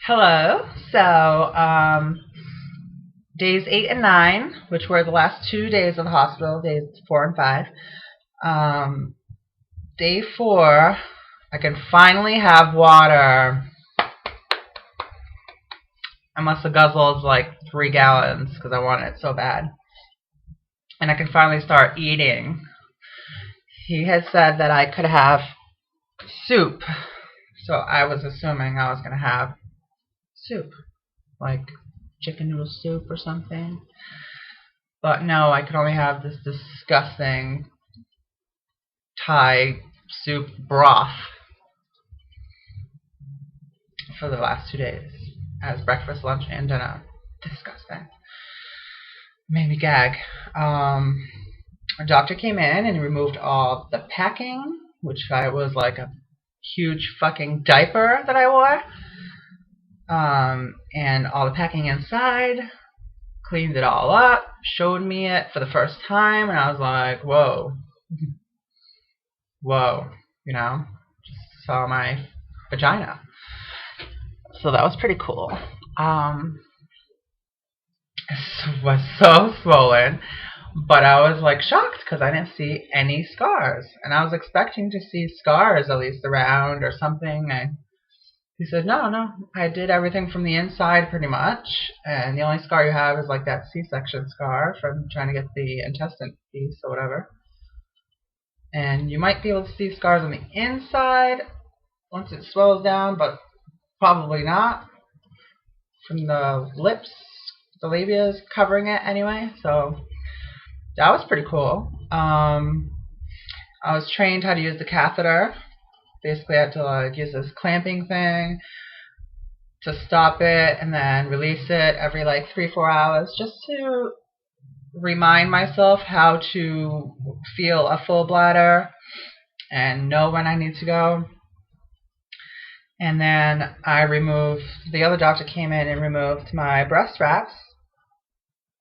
Hello. Days 8 and 9, which were the last 2 days of the hospital, days 4 and 5. Um, Day 4, I can finally have water. I must have guzzled like 3 gallons because I wanted it so bad. And I can finally start eating. He had said that I could have soup, so I was assuming I was going to have soup, like chicken noodle soup or something. But no, I could only have this disgusting Thai soup broth for the last 2 days as breakfast, lunch, and dinner. Disgusting. Made me gag. A doctor came in and removed all the packing, which I was like a huge fucking diaper that I wore. And all the packing inside, cleaned it all up, showed me it for the first time, and I was like, whoa. Whoa, just saw my vagina. So that was pretty cool. It was so swollen, but I was like shocked because I didn't see any scars, and I was expecting to see scars at least around or something. He said, no, I did everything from the inside pretty much, and the only scar you have is like that C-section scar from trying to get the intestine piece or whatever. And you might be able to see scars on the inside once it swells down, but probably not from the lips. The labia is covering it anyway, so that was pretty cool. I was trained how to use the catheter. Basically, I had to use this clamping thing to stop it and then release it every 3-4 hours just to remind myself how to feel a full bladder and know when I need to go. And then the other doctor came in and removed my breast wraps,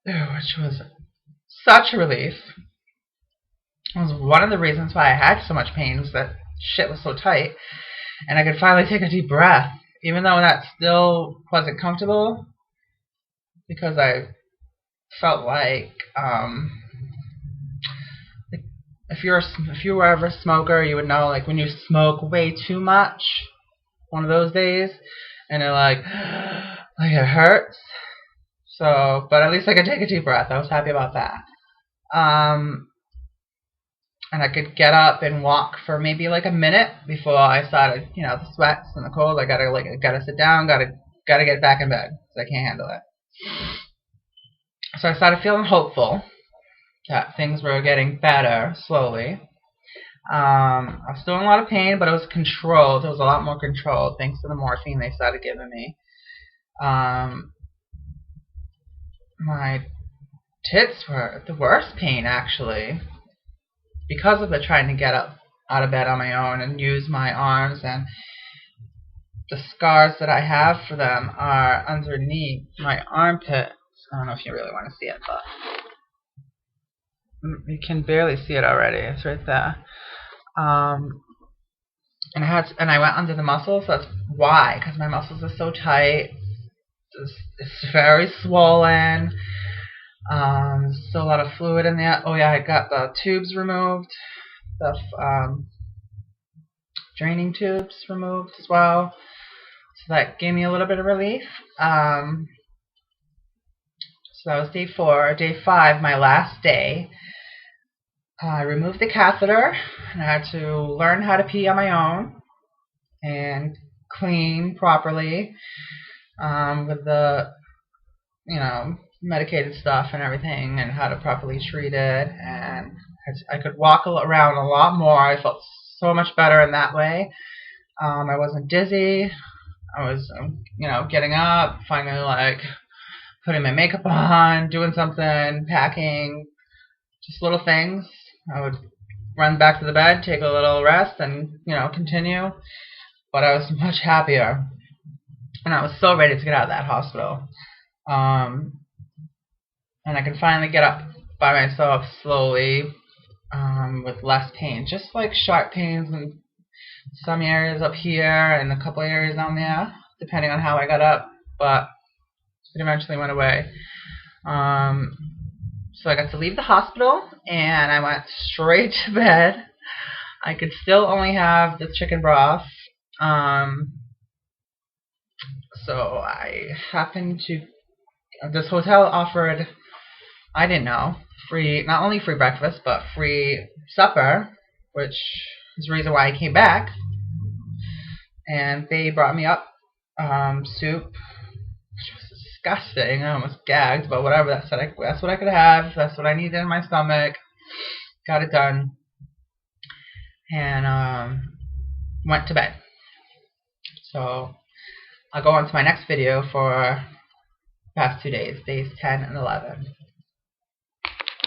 which was such a relief. It was one of the reasons why I had so much pain, was that shit was so tight, and I could finally take a deep breath, even though that still wasn't comfortable, because I felt like if you were ever a smoker, you would know, when you smoke way too much, one of those days, and it it hurts. So, but at least I could take a deep breath. I was happy about that. And I could get up and walk for maybe a minute before I started, the sweats and the cold. I gotta sit down, gotta get back in bed because I can't handle it. So I started feeling hopeful that things were getting better slowly. I was still in a lot of pain, but it was controlled. It was a lot more controlled thanks to the morphine they started giving me. My tits were the worst pain, actually, because of the trying to get up out of bed on my own and use my arms, and the scars that I have for them are underneath my armpits. I don't know if you really want to see it, but you can barely see it already. It's right there. And I went under the muscles. So that's why, because my muscles are so tight. It's very swollen. There's still a lot of fluid in there. Oh yeah, I got the tubes removed, the draining tubes removed as well. So that gave me a little bit of relief. So that was day 4. Day 5, my last day, I removed the catheter, and I had to learn how to pee on my own and clean properly with the, medicated stuff and everything, and how to properly treat it. And I could walk around a lot more. I felt so much better in that way. I wasn't dizzy. I was, getting up, finally, putting my makeup on, doing something, packing, just little things. I would run back to the bed, take a little rest, and, continue. But I was much happier. And I was so ready to get out of that hospital. And I could finally get up by myself slowly, with less pain. Just sharp pains in some areas up here and a couple areas down there. depending on how I got up, but it eventually went away. So I got to leave the hospital, and I went straight to bed. I could still only have the chicken broth. So I happened to, this hotel offered, I didn't know, free, not only free breakfast, but free supper, which is the reason why I came back. And they brought me up soup, which was disgusting. I almost gagged, but whatever. That's what I could have. That's what I needed in my stomach. Got it done, and went to bed. So I'll go on to my next video for the past 2 days, days 10 and 11.